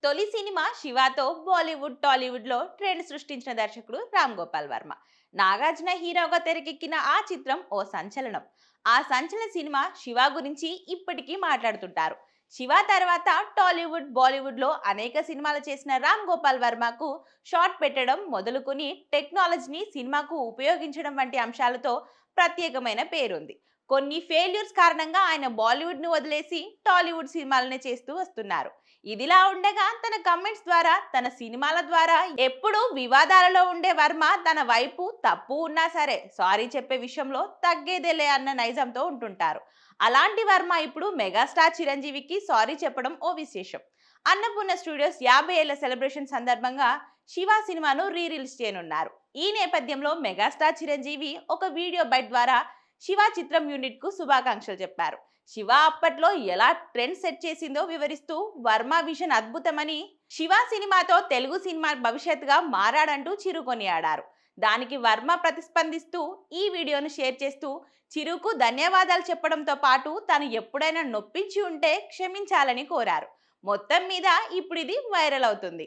తొలి సినిమా శివాతో టాలీవుడ్ లో ట్రెండ్ సృష్టించిన దర్శకుడు రామ్ గోపాల్ వర్మ. నాగార్జున హీరోగా తెరకెక్కిన ఆ చిత్రం ఓ సంచలనం. ఆ సంచలన సినిమా శివ గురించి ఇప్పటికీ మాట్లాడుతుంటారు. శివ తర్వాత బాలీవుడ్ లో అనేక సినిమాలు చేసిన రామ్ గోపాల్ వర్మకు షాట్ పెట్టడం మొదలుకొని టెక్నాలజీని సినిమాకు ఉపయోగించడం వంటి అంశాలతో ప్రత్యేకమైన పేరుంది. కొన్ని ఫెయిల్యూర్స్ కారణంగా ఆయన బాలీవుడ్ ను వదిలేసి టాలీవుడ్ సినిమాలనే చేస్తూ వస్తున్నారు. ఇదిలా ఉండగా తన కమెంట్స్ ద్వారా, తన సినిమాల ద్వారా ఎప్పుడూ వివాదాలలో ఉండే వర్మ తన వైపు తప్పు ఉన్నా సరే సారీ చెప్పే విషయంలో తగ్గేదేలే అన్న నైజంతో ఉంటుంటారు. అలాంటి వర్మ ఇప్పుడు మెగాస్టార్ చిరంజీవికి సారీ చెప్పడం ఓ విశేషం. అన్నపూర్ణ స్టూడియోస్ 50 ఏళ్ల సెలబ్రేషన్ సందర్భంగా శివ సినిమాను రిలీజ్ చేయనున్నారు. ఈ నేపథ్యంలో మెగాస్టార్ చిరంజీవి ఒక వీడియో బైట్ ద్వారా శివ చిత్రం యూనిట్ కు శుభాకాంక్షలు చెప్పారు. శివ అప్పట్లో ఎలా ట్రెండ్ సెట్ చేసిందో వివరిస్తూ వర్మ విజన్ అద్భుతమని, శివ సినిమాతో తెలుగు సినిమా భవిష్యత్తుగా మారాడంటూ చిరు కొనియాడారు. దానికి వర్మ ప్రతిస్పందిస్తూ ఈ వీడియోను షేర్ చేస్తూ చిరుకు ధన్యవాదాలు చెప్పడంతో పాటు తను ఎప్పుడైనా నొప్పించి ఉంటే క్షమించాలని కోరారు. మొత్తం మీద ఇప్పుడు ఇది వైరల్ అవుతుంది.